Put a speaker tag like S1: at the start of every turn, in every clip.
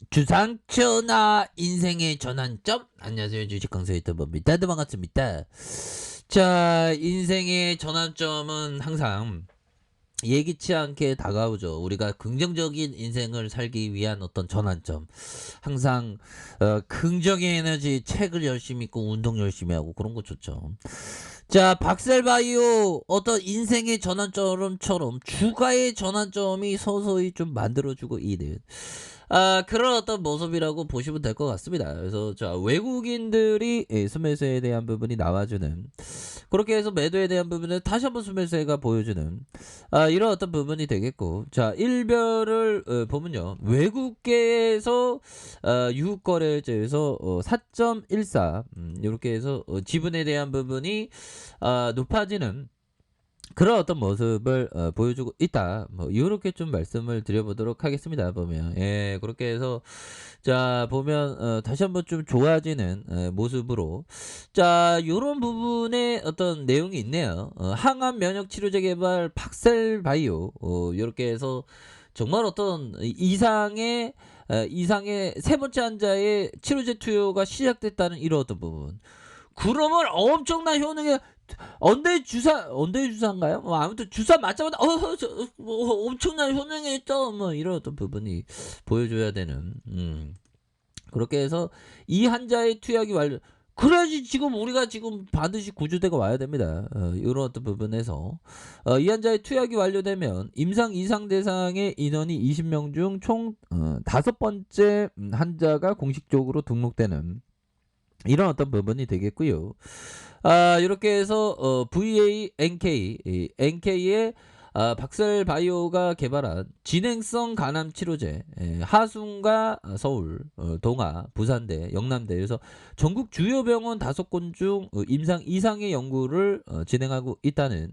S1: 주상천하 인생의 전환점. 안녕하세요, 주식 강사 유튜버입니다. 반갑습니다. 자, 인생의 전환점은 항상 예기치 않게 다가오죠. 우리가 긍정적인 인생을 살기 위한 어떤 전환점. 항상 긍정의 에너지, 책을 열심히 읽고 운동 열심히 하고 그런 거 좋죠. 자, 박셀바이오 어떤 인생의 전환점처럼 주가의 전환점이 서서히 좀 만들어주고 있는 그런 어떤 모습이라고 보시면 될 것 같습니다. 그래서 자, 외국인들이 수매수에 대한 부분이 나와주는, 그렇게 해서 매도에 대한 부분을 다시 한번 수매수가 보여주는 이런 어떤 부분이 되겠고, 자, 일별을 보면요, 외국계에서 유거래제에서 4.14 이렇게 해서 지분에 대한 부분이 높아지는 그런 어떤 모습을 보여주고 있다. 뭐 이렇게 좀 말씀을 드려보도록 하겠습니다. 보면 그렇게 해서 자 보면 다시 한번 좀 좋아지는 모습으로 자 요런 부분에 어떤 내용이 있네요. 항암 면역 치료제 개발 박셀바이오 이렇게 해서 정말 어떤 이상의 세 번째 환자의 치료제 투여가 시작됐다는 이런 어떤 부분. 그러면 엄청난 효능이 언제 주사인가요? 뭐 아무튼 주사 맞자마자 엄청난 효능이 있다 뭐 이런 어떤 부분이 보여줘야 되는 그렇게 해서 이 환자의 투약이 완료. 그래야지 지금 우리가 지금 반드시 구조대가 와야 됩니다. 이런 어떤 부분에서 이 환자의 투약이 완료되면 임상 이상 대상의 인원이 20명 중 총 다섯 번째 환자가 공식적으로 등록되는 이런 어떤 부분이 되겠고요. 이렇게 해서 NK의 박셀바이오가 개발한 진행성 간암 치료제, 하순과 서울, 동아, 부산대, 영남대, 그래서 전국 주요 병원 5곳 중 임상 이상의 연구를 진행하고 있다는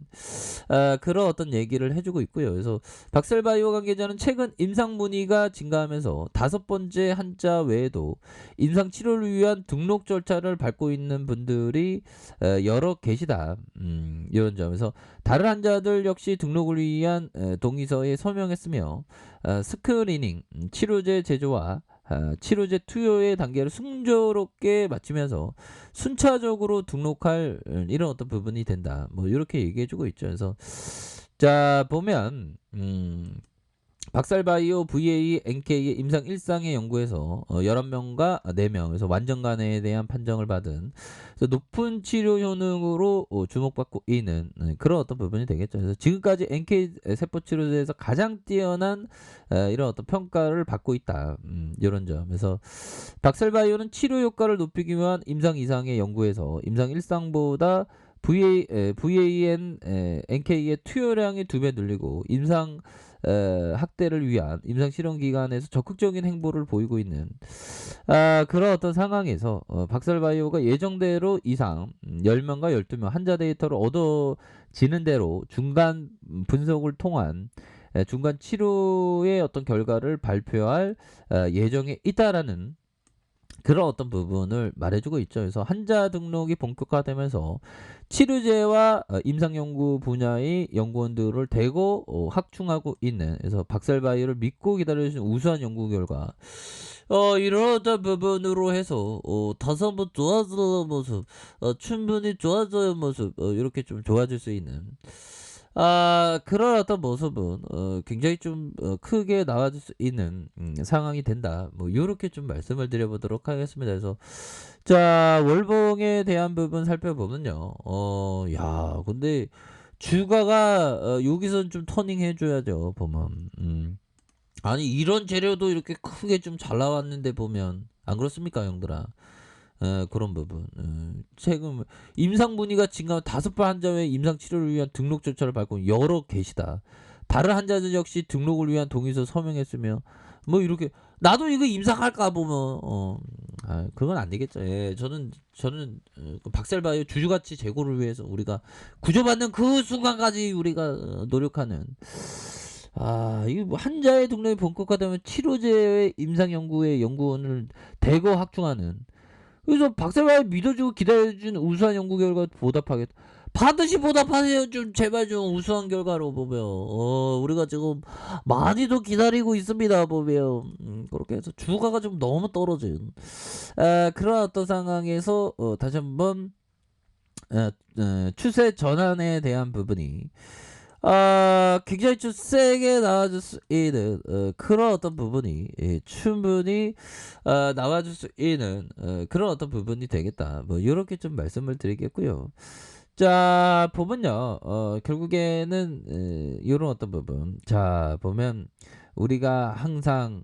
S1: 그런 어떤 얘기를 해주고 있고요. 그래서 박셀바이오 관계자는 최근 임상 문의가 증가하면서 5번째 환자 외에도 임상 치료를 위한 등록 절차를 밟고 있는 분들이 여러 계시다. 이런 점에서 다른 환자들 역시 등록을 위한 동의서에 서명했으며 스크리닝, 치료제 제조와 치료제 투여의 단계를 순조롭게 마치면서 순차적으로 등록할 이런 어떤 부분이 된다. 뭐 이렇게 얘기해주고 있죠. 그래서 자 보면 박살바이오 VA NK의 임상 1상의 연구에서 11명과 4명, 그래서 완전간에 대한 판정을 받은 그래서 높은 치료 효능으로 주목받고 있는 그런 어떤 부분이 되겠죠. 그래서 지금까지 NK 세포 치료제에서 가장 뛰어난 이런 어떤 평가를 받고 있다. 이런 점. 그래서 박살바이오는 치료 효과를 높이기 위한 임상 이상의 연구에서 임상 1상보다 NK의 투여량이 2배 늘리고 임상 학대를 위한 임상 실험 기관에서 적극적인 행보를 보이고 있는 그런 어떤 상황에서 박살바이오가 예정대로 이상 10명과 12명 환자 데이터를 얻어지는 대로 중간 분석을 통한 중간 치료의 어떤 결과를 발표할 예정에 있다라는 그런 어떤 부분을 말해주고 있죠. 그래서 환자 등록이 본격화되면서 치료제와 임상연구 분야의 연구원들을 대거 확충하고 있는, 그래서 박살바이오를 믿고 기다려주신 우수한 연구 결과 이런 어떤 부분으로 해서 다시 한번 좋아지는 모습, 충분히 좋아지는 모습, 이렇게 좀 좋아질 수 있는 그런 어떤 모습은 굉장히 좀 크게 나와줄 수 있는 상황이 된다. 뭐 요렇게 좀 말씀을 드려보도록 하겠습니다. 그래서 자 월봉에 대한 부분 살펴보면요. 야 근데 주가가 여기선 좀 터닝 해줘야죠. 보면 아니 이런 재료도 이렇게 크게 좀 잘 나왔는데 보면 안 그렇습니까, 형들아? 그런 부분. 최근 임상 문의가 증가한 5번 환자 외 임상 치료를 위한 등록 절차를 밟고 여러 계시다. 다른 환자들 역시 등록을 위한 동의서 서명했으며 뭐 이렇게 나도 이거 임상할까 보면 그건 안 되겠죠. 저는 그 박살바이오 주주가치 제고를 위해서 우리가 구조받는 그 순간까지 우리가 노력하는 이거 뭐 환자의 등록이 본격화되면 치료제의 임상 연구의 연구원을 대거 확충하는, 그래서 박사가 믿어주고 기다려준 우수한 연구 결과 보답하겠다. 반드시 보답하세요. 좀 제발 좀 우수한 결과로 보면 우리가 지금 많이도 기다리고 있습니다. 보면 그렇게 해서 주가가 좀 너무 떨어진 그런 어떤 상황에서 다시 한번 추세 전환에 대한 부분이 굉장히 좀 세게 나와줄 수 있는 그런 어떤 부분이 충분히 나와줄 수 있는 그런 어떤 부분이 되겠다. 뭐 요렇게 좀 말씀을 드리겠고요. 자 보면요. 결국에는 요런 어떤 부분. 자 보면 우리가 항상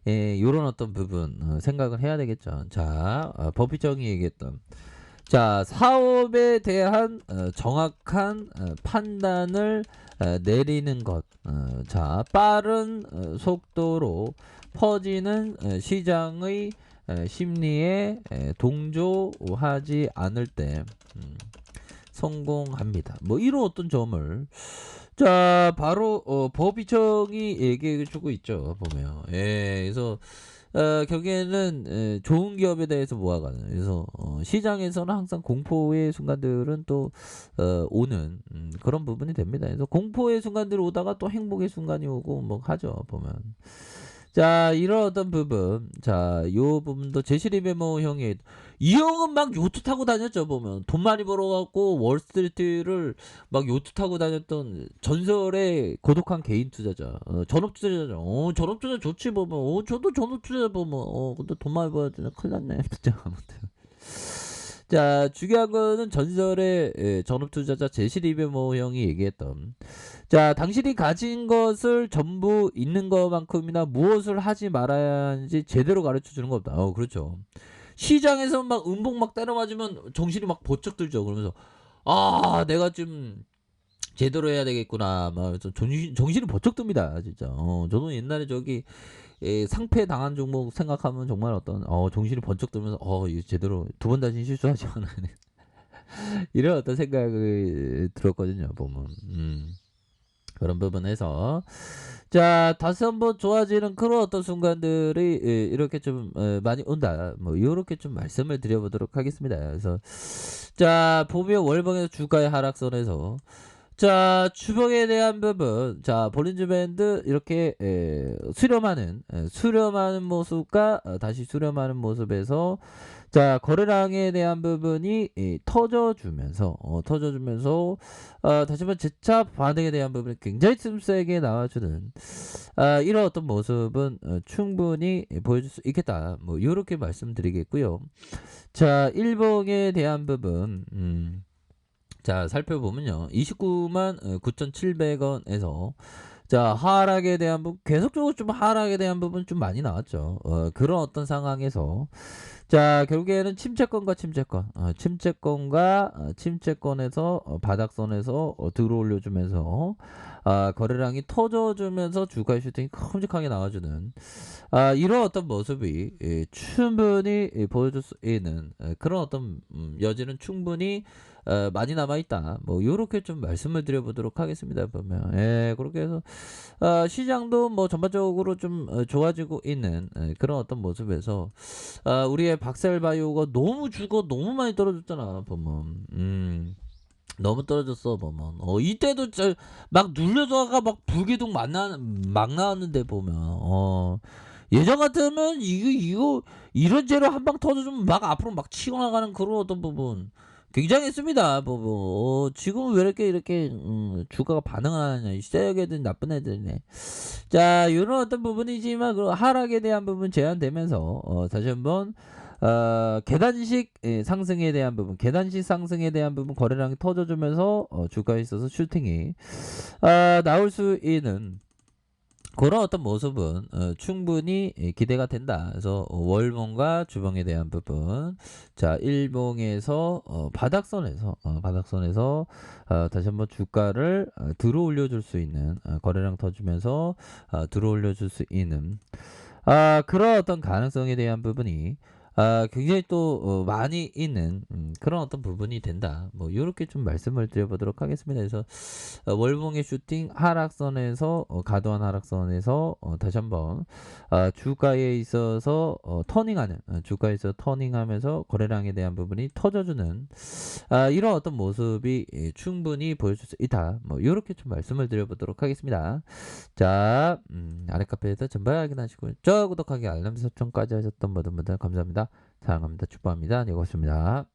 S1: 요런 어떤 부분 생각을 해야 되겠죠. 자 버피정이 얘기했던 자 사업에 대한 정확한 판단을 내리는 것. 자 빠른 속도로 퍼지는 시장의 심리에 동조하지 않을 때 성공합니다. 뭐 이런 어떤 점을 자 바로 법이청이 얘기해 주고 있죠. 보면 그래서 결국에는 좋은 기업에 대해서 모아가는 그래서 시장에서는 항상 공포의 순간들은 또 오는 그런 부분이 됩니다. 그래서 공포의 순간들이 오다가 또 행복의 순간이 오고 뭐 하죠. 보면 자 이런 어떤 부분 자요 부분도 제시리 메모 형이 이 형은 막 요트 타고 다녔죠. 보면 돈 많이 벌어갖고 월스트리트를 막 요트 타고 다녔던 전설의 고독한 개인 투자자 전업 투자자죠. 전업 투자 좋지 보면 저도 전업 투자 보면 근데 돈 많이 벌어야 되나 큰일 났네 진짜. 아무튼 자 중요한 거는 전설의 전업 투자자 제시리 메모 형이 얘기했던 자 당신이 가진 것을 전부 있는 것만큼이나 무엇을 하지 말아야 하는지 제대로 가르쳐 주는 거 없다. 그렇죠. 시장에서 막 음봉 막 때려 맞으면 정신이 막 번쩍 들죠. 그러면서 내가 좀 제대로 해야 되겠구나 막 그래서 정신이 번쩍 듭니다. 진짜 저도 옛날에 저기 상패 당한 종목 생각하면 정말 어떤 정신이 번쩍 들면서 이거 제대로 두 번 다시 실수하지 않은 이런 어떤 생각을 들었거든요. 보면 그런 부분에서 자 다시 한번 좋아지는 그런 어떤 순간들이 이렇게 좀 많이 온다. 뭐 요렇게 좀 말씀을 드려보도록 하겠습니다. 그래서 자 보면 월봉에서 주가의 하락선에서 자 주봉에 대한 부분 자 볼린저 밴드 이렇게 수렴하는 모습과 다시 수렴하는 모습에서 자 거래량에 대한 부분이 터져주면서 다시 한번 재차 반등에 대한 부분이 굉장히 좀 세게 나와주는 이런 어떤 모습은 충분히 보여줄 수 있겠다. 뭐 요렇게 말씀드리겠고요. 자 일봉에 대한 부분 자 살펴보면요 29만 9,700원에서 자 하락에 대한 부분 계속적으로 좀 하락에 대한 부분 좀 많이 나왔죠. 그런 어떤 상황에서 자 결국에는 침체권에서 바닥선에서 들어올려주면서 거래량이 터져주면서 주가의 슈팅이 큼직하게 나와주는 이런 어떤 모습이 충분히 보여줄 수 있는 그런 어떤 여지는 충분히 많이 남아있다. 뭐 요렇게 좀 말씀을 드려보도록 하겠습니다. 보면 그렇게 해서 시장도 뭐 전반적으로 좀 좋아지고 있는 그런 어떤 모습에서 우리의 박셀바이오가 너무 많이 떨어졌잖아. 보면 너무 떨어졌어. 보면 이때도 막 눌려다가 막 불기둥 막 나왔는데 보면 예전 같으면 이거 이런 재료 한 방 터져주면 막 앞으로 막 치고 나가는 그런 어떤 부분 굉장했습니다. 지금 왜 이렇게 주가가 반응을 안 하냐. 세게 애들 나쁜 애들이네. 자 이런 어떤 부분이지만 그 하락에 대한 부분 제한되면서 다시 한번 계단식 상승에 대한 부분 거래량이 터져주면서 주가에 있어서 슈팅이 나올 수 있는 그런 어떤 모습은 충분히 기대가 된다. 그래서 월봉과 주봉에 대한 부분 자 일봉에서 바닥선에서 다시 한번 주가를 들어 올려줄 수 있는 거래량 터지면서 들어 올려줄 수 있는 그런 어떤 가능성에 대한 부분이 굉장히 또 많이 있는 그런 어떤 부분이 된다. 뭐 요렇게 좀 말씀을 드려 보도록 하겠습니다. 그래서 월봉의 슈팅 하락선에서 과도한 하락선에서 다시 한번 주가에 있어서 터닝하는 주가에서 터닝하면서 거래량에 대한 부분이 터져주는 이런 어떤 모습이 충분히 보여줄 수 있다. 뭐 요렇게 좀 말씀을 드려 보도록 하겠습니다. 자, 아래 카페에서 전방 확인하시고 저 구독하기 알람 설정까지 하셨던 모든 분들 감사합니다. 사랑합니다. 축복합니다. 네, 고맙습니다.